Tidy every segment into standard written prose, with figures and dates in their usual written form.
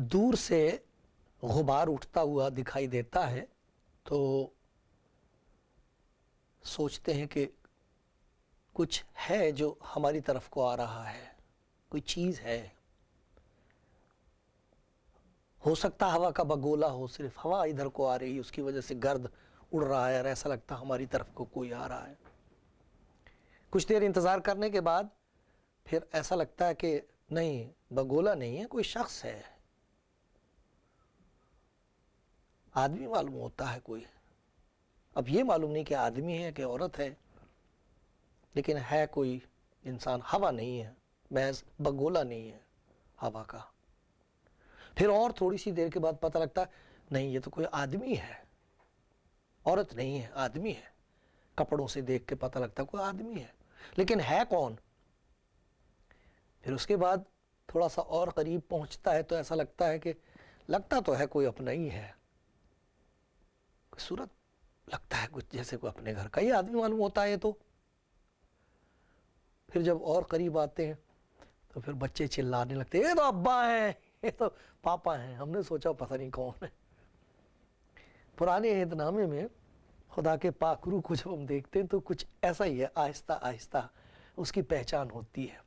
دور سے غبار اٹھتا ہوا دکھائی دیتا ہے تو سوچتے ہیں کہ کچھ ہے جو ہماری طرف کو آ رہا ہے، کوئی چیز ہے. ہو سکتا ہوا کا بگولا ہو، صرف ہوا ادھر کو آ رہی ہے، اس کی وجہ سے گرد اڑ رہا ہے اور ایسا لگتا ہماری طرف کو کوئی آ رہا ہے. کچھ دیر انتظار کرنے کے بعد پھر ایسا لگتا ہے کہ نہیں، بگولا نہیں ہے، کوئی شخص ہے، آدمی معلوم ہوتا ہے کوئی. اب یہ معلوم نہیں کہ آدمی ہے کہ عورت ہے، لیکن ہے کوئی انسان. ہوا نہیں ہے، محض بگولا نہیں ہے ہوا کا. پھر اور تھوڑی سی دیر کے بعد پتہ لگتا ہے نہیں، یہ تو کوئی آدمی ہے، عورت نہیں ہے، آدمی ہے. کپڑوں سے دیکھ کے پتہ لگتا ہے کوئی آدمی ہے، لیکن ہے کون؟ پھر اس کے بعد تھوڑا سا اور قریب پہنچتا ہے تو ایسا لگتا ہے کہ لگتا تو ہے کوئی اپنا ہی ہے. کوئی صورت لگتا ہے کچھ جیسے کوئی اپنے گھر کا ہی آدمی معلوم ہوتا ہے. تو پھر جب اور قریب آتے ہیں تو پھر بچے چلانے لگتے ہیں، یہ تو ابا ہیں، یہ تو پاپا ہیں. ہم نے سوچا پتہ نہیں کون ہے. پرانے عہد نامے میں خدا کے پاک روح کو جب ہم دیکھتے ہیں تو کچھ ایسا ہی ہے، آہستہ آہستہ اس کی پہچان ہوتی ہے.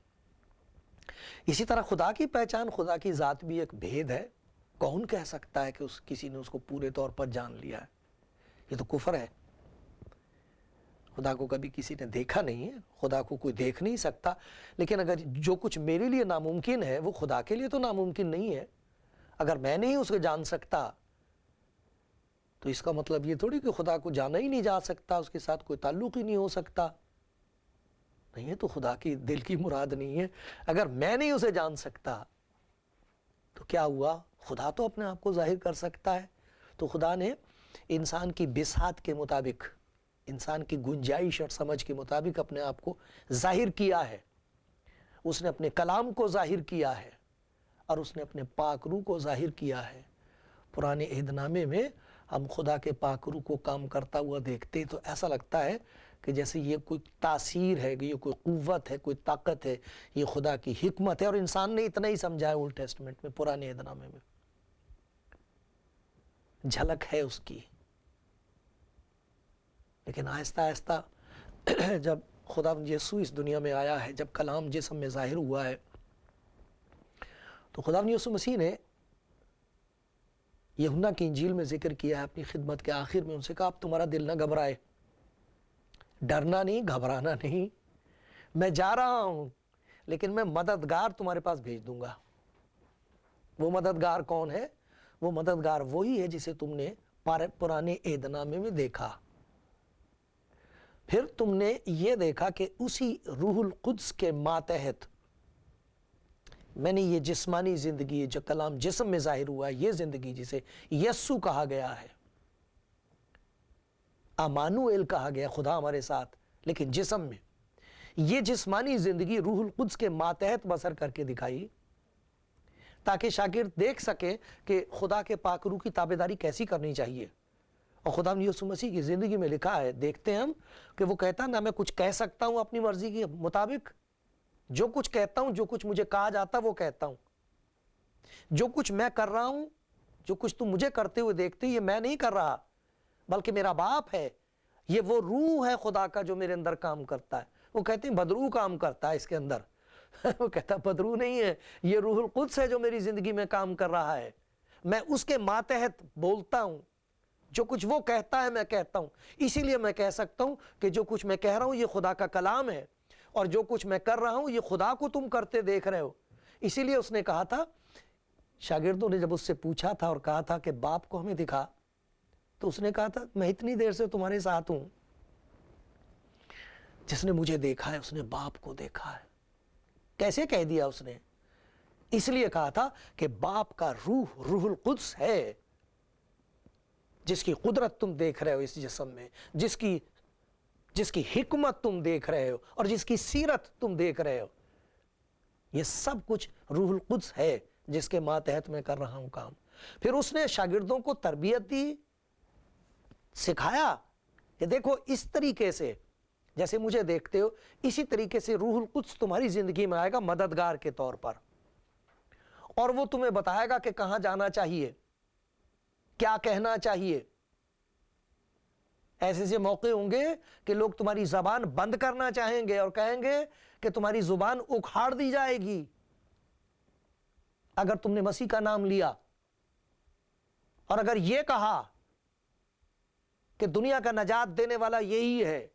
اسی طرح خدا کی پہچان، خدا کی ذات بھی ایک بھید ہے. کون کہہ سکتا ہے کہ کسی نے اس کو پورے طور پر جان لیا ہے؟ یہ تو کفر ہے. خدا کو کبھی کسی نے دیکھا نہیں ہے، خدا کو کوئی دیکھ نہیں سکتا. لیکن اگر جو کچھ میرے لیے ناممکن ہے وہ خدا کے لیے تو ناممکن نہیں ہے. اگر میں نہیں اس کو جان سکتا تو اس کا مطلب یہ تھوڑی کہ خدا کو جانا ہی نہیں جا سکتا، اس کے ساتھ کوئی تعلق ہی نہیں ہو سکتا. نہیں ہے تو خدا کی دل کی مراد نہیں ہے. اگر میں نہیں اسے جان سکتا تو کیا ہوا؟ خدا تو اپنے آپ کو ظاہر کر سکتا ہے. تو خدا نے انسان کی بساط کے مطابق، انسان کی گنجائش اور سمجھ کے مطابق اپنے آپ کو ظاہر کیا ہے. اس نے اپنے کلام کو ظاہر کیا ہے اور اس نے اپنے پاک روح کو ظاہر کیا ہے. پرانے عہد نامے میں ہم خدا کے پاک روح کو کام کرتا ہوا دیکھتے تو ایسا لگتا ہے کہ جیسے یہ کوئی تاثیر ہے، یہ کوئی قوت ہے، کوئی طاقت ہے، یہ خدا کی حکمت ہے. اور انسان نے اتنا ہی سمجھا ہے اولڈ ٹیسٹمنٹ میں، پرانے عہد نامے میں جھلک ہے اس کی. لیکن آہستہ آہستہ جب خدا یسوع اس دنیا میں آیا ہے، جب کلام جسم میں ظاہر ہوا ہے، تو خدا یسوع مسیح نے یوحنا کی انجیل میں ذکر کیا ہے اپنی خدمت کے آخر میں. ان سے کہا اب تمہارا دل نہ گھبرائے، ڈرنا نہیں، گھبرانا نہیں. میں جا رہا ہوں لیکن میں مددگار تمہارے پاس بھیج دوں گا. وہ مددگار کون ہے؟ وہ مددگار وہی ہے جسے تم نے پرانے عہد نامے میں دیکھا. پھر تم نے یہ دیکھا کہ اسی روح القدس کے ماتحت میں نے یہ جسمانی زندگی، جو کلام جسم میں ظاہر ہوا ہے، یہ زندگی جسے یسوع کہا گیا ہے، امانوئیل کہا گیا، خدا ہمارے ساتھ لیکن جسم میں، یہ جسمانی زندگی روح القدس کے ماتحت بسر کر کے دکھائی تاکہ شاگرد دیکھ سکے کہ خدا کے پاک روح کی تابعداری کیسی کرنی چاہیے. اور خدا یسوع مسیح کی زندگی میں لکھا ہے، دیکھتے ہیں ہم کہ وہ کہتا نہ میں کچھ کہہ سکتا ہوں اپنی مرضی کے مطابق، جو کچھ کہتا ہوں، جو کچھ مجھے کہا جاتا وہ کہتا ہوں. جو کچھ میں کر رہا ہوں، جو کچھ تم مجھے کرتے ہوئے دیکھتے ہو، یہ میں نہیں کر رہا بلکہ میرا باپ ہے. یہ وہ روح ہے خدا کا جو میرے اندر کام کرتا ہے. وہ کہتے ہیں بدروح کام کرتا ہے اس کے اندر. وہ کہتا بدروح نہیں ہے، یہ روح القدس ہے جو میری زندگی میں کام کر رہا ہے. میں اس کے ماتحت بولتا ہوں، جو کچھ وہ کہتا ہے میں کہتا ہوں. اسی لیے میں کہہ سکتا ہوں کہ جو کچھ میں کہہ رہا ہوں یہ خدا کا کلام ہے، اور جو کچھ میں کر رہا ہوں یہ خدا کو تم کرتے دیکھ رہے ہو. اسی لیے اس نے کہا تھا، شاگردوں نے جب اس سے پوچھا تھا اور کہا تھا کہ باپ کو ہمیں دکھا، تو اس نے کہا تھا میں اتنی دیر سے تمہارے ساتھ ہوں، جس نے مجھے دیکھا ہے اس نے باپ کو دیکھا ہے. کیسے کہہ دیا اس نے؟ اس لیے کہا تھا کہ باپ کا روح، روح القدس ہے جس کی قدرت تم دیکھ رہے ہو اس جسم میں، جس کی حکمت تم دیکھ رہے ہو اور جس کی سیرت تم دیکھ رہے ہو. یہ سب کچھ روح القدس ہے جس کے ماتحت میں کر رہا ہوں کام. پھر اس نے شاگردوں کو تربیت دی، سکھایا کہ دیکھو اس طریقے سے جیسے مجھے دیکھتے ہو، اسی طریقے سے روح القدس تمہاری زندگی میں آئے گا مددگار کے طور پر، اور وہ تمہیں بتائے گا کہ کہاں جانا چاہیے، کیا کہنا چاہیے۔ ایسے سے موقع ہوں گے کہ لوگ تمہاری زبان بند کرنا چاہیں گے اور کہیں گے کہ تمہاری زبان اکھاڑ دی جائے گی اگر تم نے مسیح کا نام لیا، اور اگر یہ کہا کہ دنیا کا نجات دینے والا یہی ہے،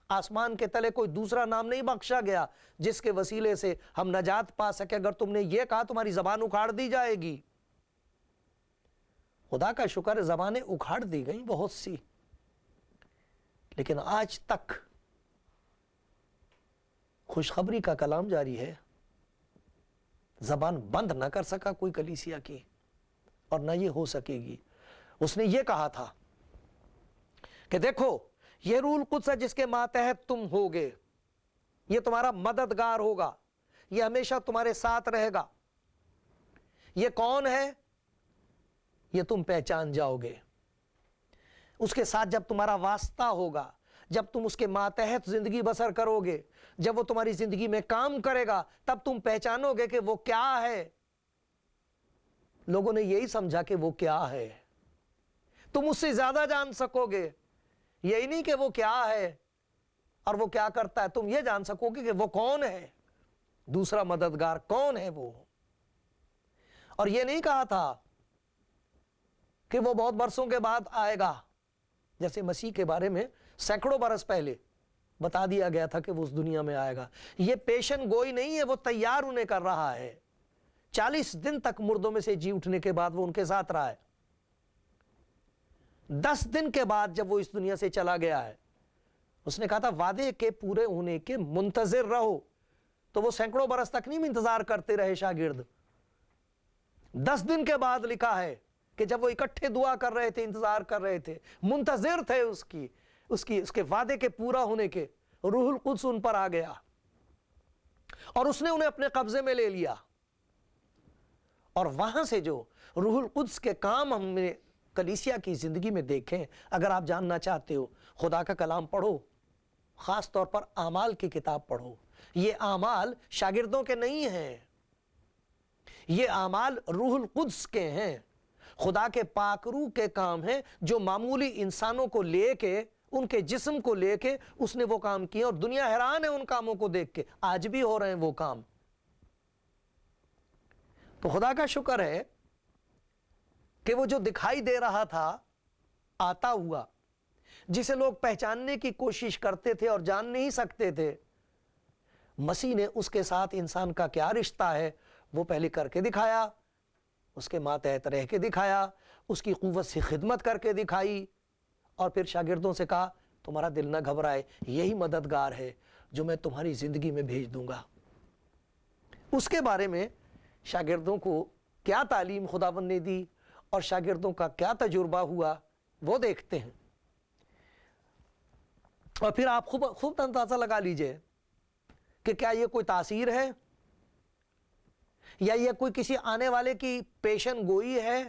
آسمان کے تلے کوئی دوسرا نام نہیں بخشا گیا جس کے وسیلے سے ہم نجات پا سکے، اگر تم نے یہ کہا تمہاری زبان اکھاڑ دی جائے گی۔ خدا کا شکر ہے زبانیں اکھاڑ دی گئیں بہت سی، لیکن آج تک خوشخبری کا کلام جاری ہے۔ زبان بند نہ کر سکا کوئی کلیسیا کی، اور نہ یہ ہو سکے گی۔ اس نے یہ کہا تھا کہ دیکھو یہ روح القدس ہے جس کے ماتحت تم ہوگے، یہ تمہارا مددگار ہوگا، یہ ہمیشہ تمہارے ساتھ رہے گا۔ یہ کون ہے؟ یہ تم پہچان جاؤ گے۔ اس کے ساتھ جب تمہارا واسطہ ہوگا، جب تم اس کے ماتحت زندگی بسر کرو گے، جب وہ تمہاری زندگی میں کام کرے گا، تب تم پہچانو گے کہ وہ کیا ہے۔ لوگوں نے یہی سمجھا کہ وہ کیا ہے، تم اس سے زیادہ جان سکو گے۔ یہی نہیں کہ وہ کیا ہے اور وہ کیا کرتا ہے، تم یہ جان سکو گے کہ وہ کون ہے، دوسرا مددگار کون ہے وہ۔ اور یہ نہیں کہا تھا کہ وہ بہت برسوں کے بعد آئے گا، جیسے مسیح کے بارے میں سینکڑوں برس پہلے بتا دیا گیا تھا کہ وہ اس دنیا میں آئے گا۔ یہ پیشن گوئی نہیں ہے، وہ تیار انہیں کر رہا ہے۔ 40 دن تک مردوں میں سے جی اٹھنے کے بعد وہ ان کے ساتھ رہا ہے۔ 10 دن کے بعد جب وہ اس دنیا سے چلا گیا ہے، اس نے کہا تھا وعدے کے پورے ہونے کے منتظر رہو۔ تو وہ سینکڑوں برس تک نہیں انتظار کرتے رہے شاگرد۔ 10 دن کے بعد لکھا ہے کہ جب وہ اکٹھے دعا کر رہے تھے، انتظار کر رہے تھے، منتظر تھے اس کے وعدے کے پورا ہونے کے، روح القدس ان پر آ گیا اور اس نے انہیں اپنے قبضے میں لے لیا۔ اور وہاں سے جو روح القدس کے کام ہم نے کلیسیا کی زندگی میں دیکھیں، اگر آپ جاننا چاہتے ہو خدا کا کلام پڑھو، خاص طور پر اعمال کی کتاب پڑھو۔ یہ اعمال شاگردوں کے نہیں ہیں، یہ اعمال روح القدس کے ہیں، خدا کے پاک روح کے کام ہیں، جو معمولی انسانوں کو لے کے، ان کے جسم کو لے کے اس نے وہ کام کیے، اور دنیا حیران ہے ان کاموں کو دیکھ کے۔ آج بھی ہو رہے ہیں وہ کام۔ تو خدا کا شکر ہے کہ وہ جو دکھائی دے رہا تھا آتا ہوا، جسے لوگ پہچاننے کی کوشش کرتے تھے اور جان نہیں سکتے تھے، مسیح نے اس کے ساتھ انسان کا کیا رشتہ ہے وہ پہلے کر کے دکھایا، اس کے ماتحت رہ کے دکھایا، اس کی قوت سے خدمت کر کے دکھائی، اور پھر شاگردوں سے کہا تمہارا دل نہ گھبرائے، یہی مددگار ہے جو میں تمہاری زندگی میں بھیج دوں گا۔ اس کے بارے میں شاگردوں کو کیا تعلیم خداوند نے دی اور شاگردوں کا کیا تجربہ ہوا وہ دیکھتے ہیں، اور پھر آپ خوب اندازہ لگا لیجئے کہ کیا یہ کوئی تاثیر ہے، یا یہ کوئی کسی آنے والے کی پیشن گوئی ہے،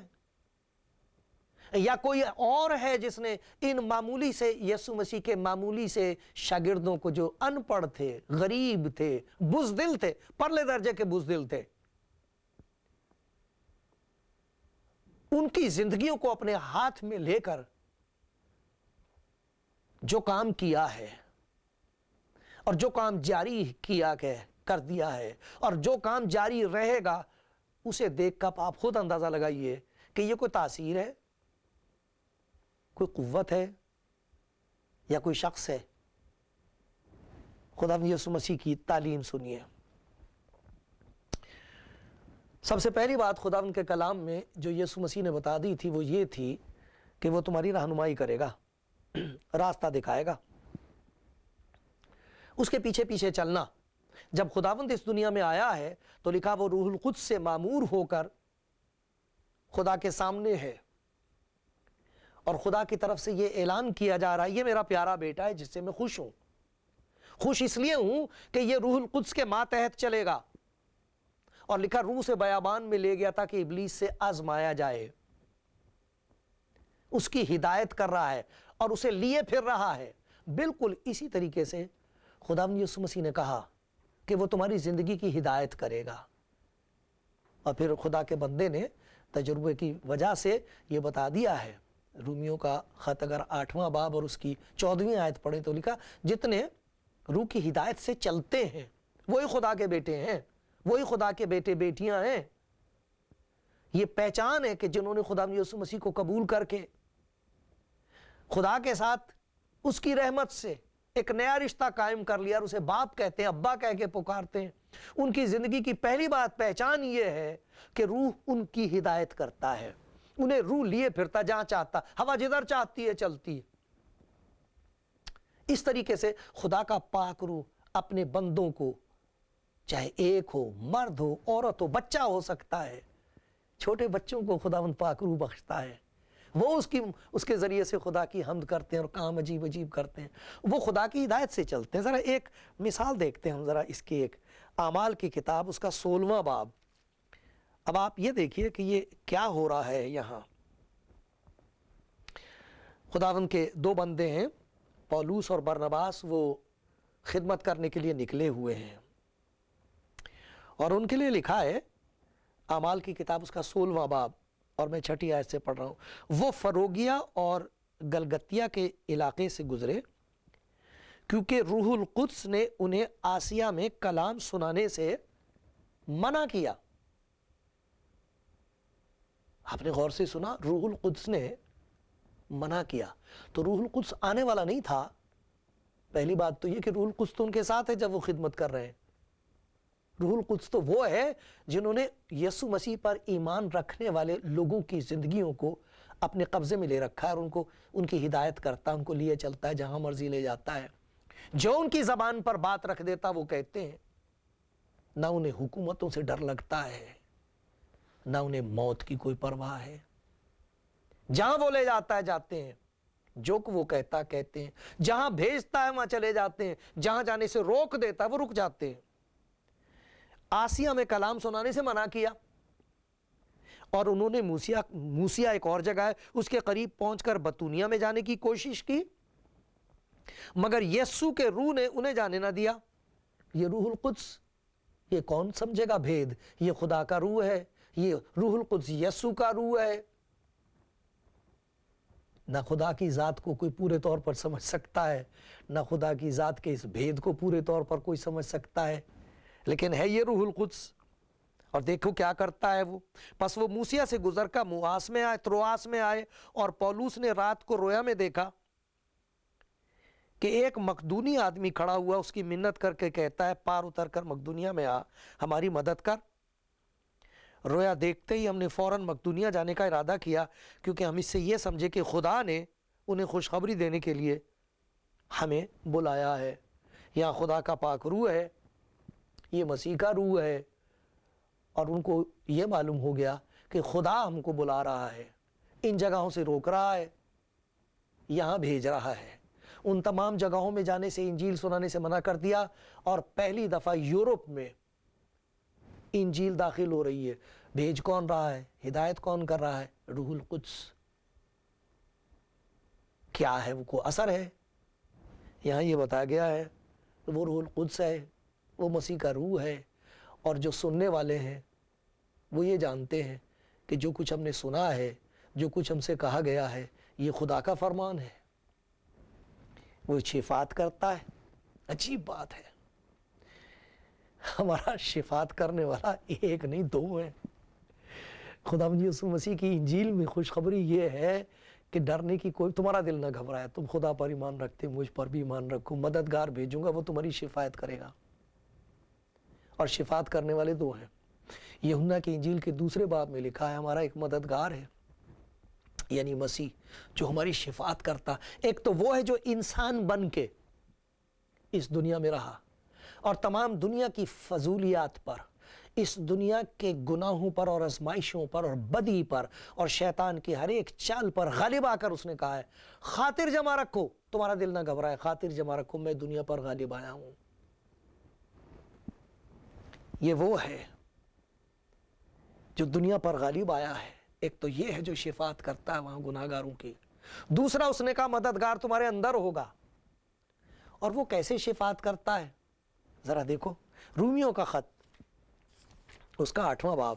یا کوئی اور ہے جس نے ان معمولی سے، یسوع مسیح کے معمولی سے شاگردوں کو، جو ان پڑھ تھے، غریب تھے، بزدل تھے، پرلے درجے کے بزدل تھے، ان کی زندگیوں کو اپنے ہاتھ میں لے کر جو کام کیا ہے، اور جو کام جاری کیا کر دیا ہے، اور جو کام جاری رہے گا، اسے دیکھ کر آپ خود اندازہ لگائیے کہ یہ کوئی تاثیر ہے، کوئی قوت ہے، یا کوئی شخص ہے۔ خدا یسوع مسیح کی تعلیم سنیے۔ سب سے پہلی بات خدا ان کے کلام میں جو یسوع مسیح نے بتا دی تھی وہ یہ تھی کہ وہ تمہاری رہنمائی کرے گا، راستہ دکھائے گا، اس کے پیچھے پیچھے چلنا۔ جب خداوند اس دنیا میں آیا ہے تو لکھا وہ روح القدس سے معمور ہو کر خدا کے سامنے ہے، اور خدا کی طرف سے یہ اعلان کیا جا رہا ہے یہ میرا پیارا بیٹا ہے جس سے میں خوش ہوں۔ خوش اس لیے ہوں کہ یہ روح القدس کے ماتحت چلے گا، اور لکھا روح سے بیابان میں لے گیا تھا کہ ابلیس سے آزمایا جائے، اس کی ہدایت کر رہا ہے اور اسے لیے پھر رہا ہے۔ بالکل اسی طریقے سے خداوند یسوع مسیح نے کہا کہ وہ تمہاری زندگی کی ہدایت کرے گا، اور پھر خدا کے بندے نے تجربے کی وجہ سے یہ بتا دیا ہے. رومیوں کا خط اگر 8واں باب اور اس کی 14ویں آیت پڑھیں تو لکھا جتنے روح کی ہدایت سے چلتے ہیں وہی خدا کے بیٹے ہیں, وہی خدا کے بیٹے بیٹیاں ہیں. یہ پہچان ہے کہ جنہوں نے خدا یسوع مسیح کو قبول کر کے خدا کے ساتھ اس کی رحمت سے ایک نیا رشتہ قائم کر لیا اور اسے باپ کہتے ہیں, ابا کہہ کے پکارتے ہیں. ان کی زندگی کی پہلی بات پہچان یہ ہے کہ روح ان کی ہدایت کرتا ہے, انہیں روح لیے پھرتا جہاں چاہتا, ہوا جدھر چاہتی ہے چلتی ہے. اس طریقے سے خدا کا پاک روح اپنے بندوں کو, چاہے ایک ہو, مرد ہو, عورت ہو, بچہ ہو سکتا ہے, چھوٹے بچوں کو خداوند پاک روح بخشتا ہے. وہ اس کے ذریعے سے خدا کی حمد کرتے ہیں اور کام عجیب عجیب کرتے ہیں. وہ خدا کی ہدایت سے چلتے ہیں. ذرا ایک مثال دیکھتے ہیں ہم ذرا اس کی, ایک اعمال کی کتاب اس کا 16واں باب. اب آپ یہ دیکھیے کہ یہ کیا ہو رہا ہے یہاں. خداوند کے دو بندے ہیں پولوس اور برنباس, وہ خدمت کرنے کے لیے نکلے ہوئے ہیں اور ان کے لیے لکھا ہے اعمال کی کتاب اس کا 16واں باب اور میں 6 آیت سے پڑھ رہا ہوں. وہ فروگیا اور گلگتیا کے علاقے سے گزرے کیونکہ روح القدس نے انہیں آسیا میں کلام سنانے سے منع کیا. آپ نے غور سے سنا, روح القدس نے منع کیا. تو روح القدس آنے والا نہیں تھا. پہلی بات تو یہ کہ روح القدس تو ان کے ساتھ ہے جب وہ خدمت کر رہے ہیں. روح القدس تو وہ ہے جنہوں نے یسوع مسیح پر ایمان رکھنے والے لوگوں کی زندگیوں کو اپنے قبضے میں لے رکھا ہے اور ان کی ہدایت کرتا ہے, ان کو لیے چلتا ہے جہاں مرضی لے جاتا ہے. جو ان کی زبان پر بات رکھ دیتا وہ کہتے ہیں. نہ انہیں حکومتوں سے ڈر لگتا ہے, نہ انہیں موت کی کوئی پرواہ ہے. جہاں وہ لے جاتا ہے جاتے ہیں, جو کہ وہ کہتا کہتے ہیں. جہاں بھیجتا ہے وہاں چلے جاتے ہیں, جہاں جانے سے روک دیتا ہے وہ رک جاتے ہیں. آسیا میں کلام سنانے سے منع کیا اور انہوں نے موسیا ایک اور جگہ ہے اس کے قریب پہنچ کر بتونیا میں جانے کی کوشش کی, مگر یسوع کے روح نے انہیں جانے نہ دیا. یہ روح القدس, یہ کون سمجھے گا بھید؟ یہ خدا کا روح ہے, یہ روح القدس یسوع کا روح ہے. نہ خدا کی ذات کو کوئی پورے طور پر سمجھ سکتا ہے, نہ خدا کی ذات کے اس بھید کو پورے طور پر کوئی سمجھ سکتا ہے, لیکن ہے یہ روح القدس. اور دیکھو کیا کرتا ہے وہ. پس وہ موسیا سے گزر کر مواس میں آئے, ترواس میں آئے, اور پولوس نے رات کو رویا میں دیکھا کہ ایک مقدونی آدمی کھڑا ہوا, اس کی منت کر کے کہتا ہے پار اتر کر مقدونیا میں آ, ہماری مدد کر. رویا دیکھتے ہی ہم نے فوراً مقدونیا جانے کا ارادہ کیا کیونکہ ہم اس سے یہ سمجھے کہ خدا نے انہیں خوشخبری دینے کے لیے ہمیں بلایا ہے. یہاں خدا کا پاک روح ہے, یہ مسیح کا روح ہے, اور ان کو یہ معلوم ہو گیا کہ خدا ہم کو بلا رہا ہے, ان جگہوں سے روک رہا ہے, یہاں بھیج رہا ہے. ان تمام جگہوں میں جانے سے, انجیل سنانے سے منع کر دیا, اور پہلی دفعہ یورپ میں انجیل داخل ہو رہی ہے. بھیج کون رہا ہے؟ ہدایت کون کر رہا ہے؟ روح القدس. کیا ہے وہ کو اثر ہے؟ یہاں یہ بتایا گیا ہے وہ روح القدس ہے, وہ مسیح کا روح ہے, اور جو سننے والے ہیں وہ یہ جانتے ہیں کہ جو کچھ ہم نے سنا ہے, جو کچھ ہم سے کہا گیا ہے, یہ خدا کا فرمان ہے. وہ شفاعت کرتا ہے. عجیب بات ہے, ہمارا شفاعت کرنے والا ایک نہیں دو ہے. خداوند یسوع مسیح کی انجیل میں خوشخبری یہ ہے کہ ڈرنے کی کوئی, تمہارا دل نہ گھبرائے, تم خدا پر ایمان رکھتے, مجھ پر بھی ایمان رکھو, مددگار بھیجوں گا, وہ تمہاری شفاعت کرے گا. اور شفاعت کرنے والے دو ہیں. یوحنا کی انجیل کے 2 باب میں لکھا ہے ہمارا ایک مددگار ہے, یعنی مسیح, جو ہماری شفاعت کرتا. ایک تو وہ ہے جو انسان بن کے اس دنیا میں رہا اور تمام دنیا کی فضولیات پر, اس دنیا کے گناہوں پر اور آزمائشوں پر اور بدی پر اور شیطان کی ہر ایک چال پر غالب آ کر اس نے کہا ہے خاطر جمع رکھو, تمہارا دل نہ گھبرائے, خاطر جمع رکھو, میں دنیا پر غالب آیا ہوں. یہ وہ ہے جو دنیا پر غالب آیا ہے. ایک تو یہ ہے جو شفاعت کرتا ہے وہاں گناہگاروں کی. دوسرا اس نے کہا مددگار تمہارے اندر ہوگا. اور وہ کیسے شفاعت کرتا ہے؟ ذرا دیکھو رومیوں کا خط اس کا 8واں باب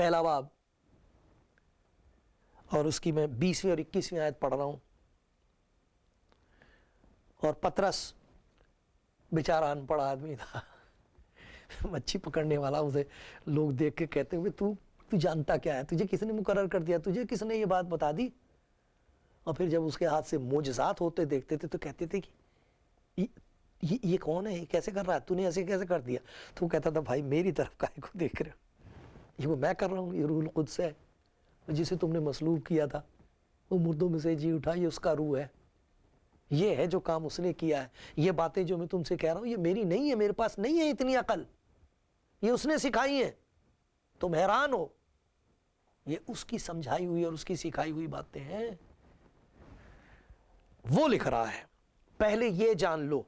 پہلا باب اور اس کی میں 20ویں اور 21ویں آیت پڑھ رہا ہوں. اور پطرس بیچارہ ان پڑھ آدمی تھا, مچھی پکڑنے والا, اسے لوگ دیکھ کے کہتے ہوئے تو جانتا کیا ہے, تجھے کس نے مقرر کر دیا, تجھے کس نے یہ بات بتا دی؟ اور پھر جب اس کے ہاتھ سے معجزات ہوتے دیکھتے تھے تو کہتے تھے کہ یہ کون ہے, یہ کیسے کر رہا ہے, تو نے ایسے کیسے کر دیا؟ تو وہ کہتا تھا بھائی میری طرف کائے کو دیکھ رہے ہو, یہ وہ میں کر رہا ہوں, یہ روح القدس ہے جسے تم نے مصلوب کیا تھا, وہ مردوں میں سے جی اٹھا, یہ اس کا روح ہے, یہ ہے جو کام اس نے کیا ہے. یہ باتیں جو میں تم سے کہہ رہا ہوں یہ میری نہیں ہے, میرے پاس نہیں ہے اتنی عقل, یہ اس نے سکھائی ہیں. تم حیران ہو, یہ اس کی سمجھائی ہوئی اور اس کی سکھائی ہوئی باتیں ہیں. وہ لکھ رہا ہے پہلے یہ جان لو,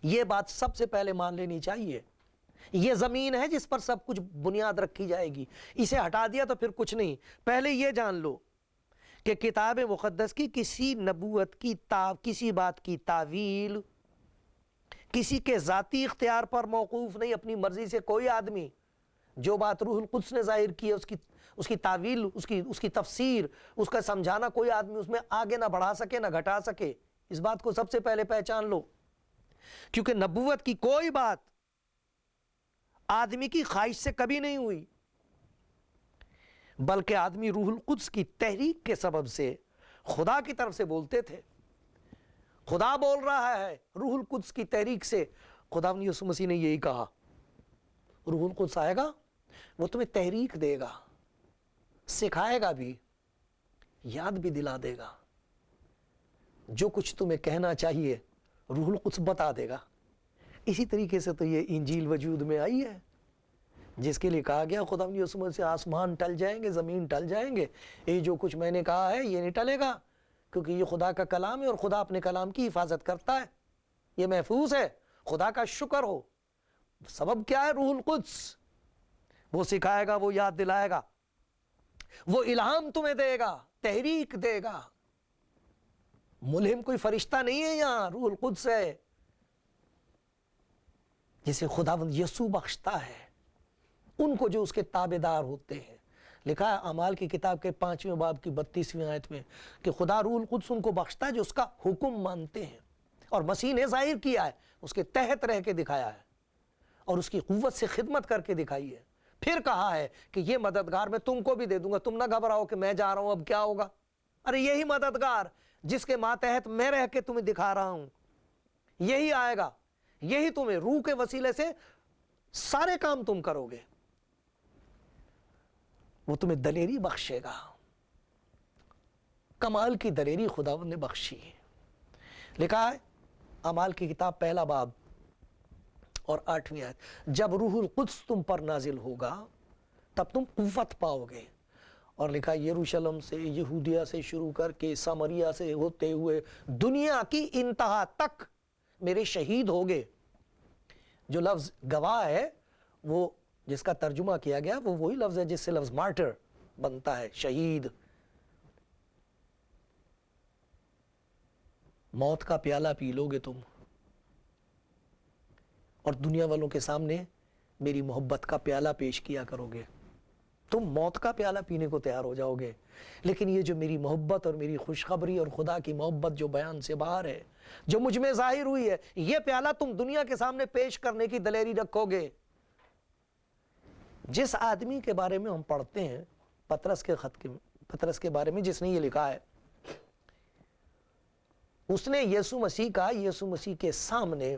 یہ بات سب سے پہلے مان لینی چاہیے, یہ زمین ہے جس پر سب کچھ بنیاد رکھی جائے گی, اسے ہٹا دیا تو پھر کچھ نہیں. پہلے یہ جان لو کہ کتاب مقدس کی کسی نبوت کی کسی بات کی تعویل کسی کے ذاتی اختیار پر موقوف نہیں. اپنی مرضی سے کوئی آدمی جو بات روح القدس نے ظاہر کی ہے اس کی تعویل, اس کی تفسیر, اس کا سمجھانا کوئی آدمی اس میں آگے نہ بڑھا سکے نہ گھٹا سکے. اس بات کو سب سے پہلے پہچان لو, کیونکہ نبوت کی کوئی بات آدمی کی خواہش سے کبھی نہیں ہوئی, بلکہ آدمی روح القدس کی تحریک کے سبب سے خدا کی طرف سے بولتے تھے. خدا بول رہا ہے روح القدس کی تحریک سے. خدا یسوع مسیح نے یہی کہا, روح القدس آئے گا, وہ تمہیں تحریک دے گا, سکھائے گا بھی, یاد بھی دلا دے گا, جو کچھ تمہیں کہنا چاہیے روح القدس بتا دے گا. اسی طریقے سے تو یہ انجیل وجود میں آئی ہے, جس کے لیے کہا گیا خدا یسوع مسیح آسمان ٹل جائیں گے, زمین ٹل جائیں گے, یہ جو کچھ میں نے کہا ہے یہ نہیں ٹلے گا, کیونکہ یہ خدا کا کلام ہے اور خدا اپنے کلام کی حفاظت کرتا ہے, یہ محفوظ ہے. خدا کا شکر ہو. سبب کیا ہے؟ روح القدس. وہ سکھائے گا, وہ یاد دلائے گا, وہ الہام تمہیں دے گا, تحریک دے گا. ملہم کوئی فرشتہ نہیں ہے یہاں, روح القدس ہے جسے خداوند یسوع بخشتا ہے ان کو جو اس کے تابعدار ہوتے ہیں. لکھا ہے اعمال کی کتاب کے 5ویں باب کی 32ویں آیت میں کہ خدا روح القدس ان کو بخشتا ہے جو اس کا حکم مانتے ہیں. اور مسیح نے ظاہر کیا ہے, اس کے تحت رہ کے دکھایا ہے اور اس کی قوت سے خدمت کر کے دکھائی ہے. پھر کہا ہے کہ یہ مددگار میں تم کو بھی دے دوں گا, تم نہ گھبراؤ کہ میں جا رہا ہوں اب کیا ہوگا. ارے یہی مددگار جس کے ماتحت میں رہ کے تمہیں دکھا رہا ہوں, یہی آئے گا, یہی تمہیں روح کے وسیلے سے سارے کام تم کرو گے. وہ تمہیں دلیری بخشے گا. کمال کی دلیری خداوند نے بخشی. لکھا ہے اعمال کی کتاب پہلا باب اور 8ویں آیت, جب روح القدس تم پر نازل ہوگا تب تم قوت پاؤ گے. اور لکھا یروشلم سے, یہودیہ سے شروع کر کے سامریا سے ہوتے ہوئے دنیا کی انتہا تک میرے شہید ہوگے. جو لفظ گواہ ہے وہ جس کا ترجمہ کیا گیا وہ وہی لفظ ہے جس سے لفظ مارٹر بنتا ہے, شہید. موت کا پیالہ پی لو گے تم اور دنیا والوں کے سامنے میری محبت کا پیالہ پیش کیا کرو گے. تم موت کا پیالہ پینے کو تیار ہو جاؤ گے, لیکن یہ جو میری محبت اور میری خوشخبری اور خدا کی محبت جو بیان سے باہر ہے, جو مجھ میں ظاہر ہوئی ہے, یہ پیالہ تم دنیا کے سامنے پیش کرنے کی دلیری رکھو گے. جس آدمی کے بارے میں ہم پڑھتے ہیں پطرس کے بارے میں جس نے یہ لکھا ہے, اس نے یسوع مسیح کا یسوع مسیح کے سامنے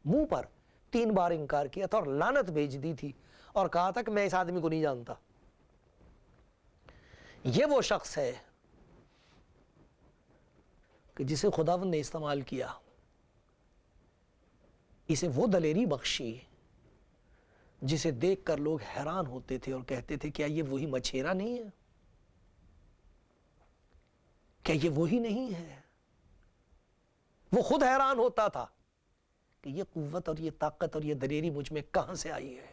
منہ پر 3 بار انکار کیا تھا اور لعنت بھیج دی تھی اور کہا تھا کہ میں اس آدمی کو نہیں جانتا. یہ وہ شخص ہے کہ جسے خداوند نے استعمال کیا, اسے وہ دلیری بخشی جسے دیکھ کر لوگ حیران ہوتے تھے اور کہتے تھے کیا یہ وہی مچھیرا نہیں ہے, کیا یہ وہی نہیں ہے. وہ خود حیران ہوتا تھا کہ یہ قوت اور یہ طاقت اور یہ دلیری مجھ میں کہاں سے آئی ہے.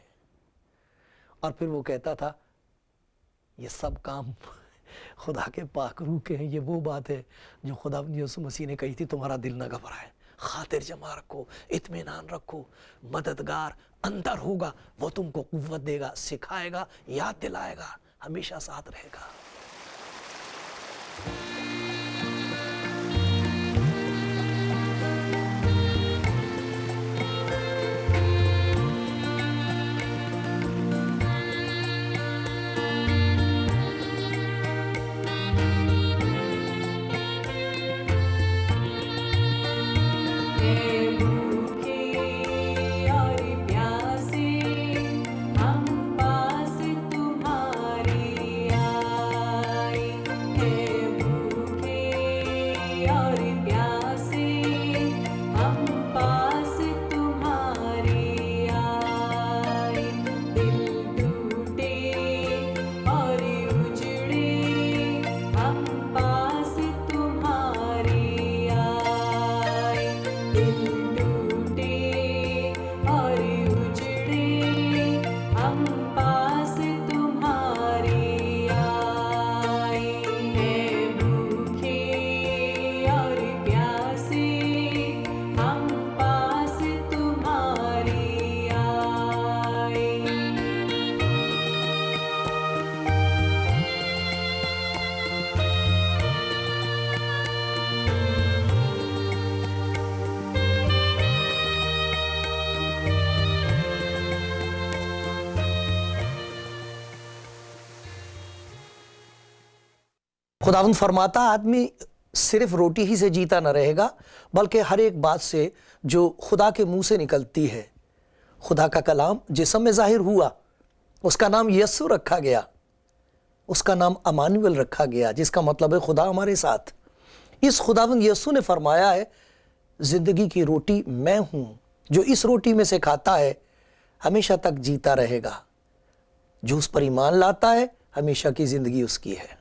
اور پھر وہ کہتا تھا یہ سب کام خدا کے پاک روح کے ہیں. یہ وہ بات ہے جو خدا یسوع مسیح نے کہی تھی, تمہارا دل نہ گھبرائے. خاطر جمع رکھو، اطمینان رکھو، مددگار اندر ہوگا، وہ تم کو قوت دے گا، سکھائے گا، یاد دلائے گا، ہمیشہ ساتھ رہے گا۔ خداوند فرماتا آدمی صرف روٹی ہی سے جیتا نہ رہے گا، بلکہ ہر ایک بات سے جو خدا کے منہ سے نکلتی ہے۔ خدا کا کلام جسم میں ظاہر ہوا، اس کا نام یسوع رکھا گیا، اس کا نام امانویل رکھا گیا، جس کا مطلب ہے خدا ہمارے ساتھ۔ اس خداوند یسوع نے فرمایا ہے زندگی کی روٹی میں ہوں، جو اس روٹی میں سے کھاتا ہے ہمیشہ تک جیتا رہے گا، جو اس پر ایمان لاتا ہے ہمیشہ کی زندگی اس کی ہے۔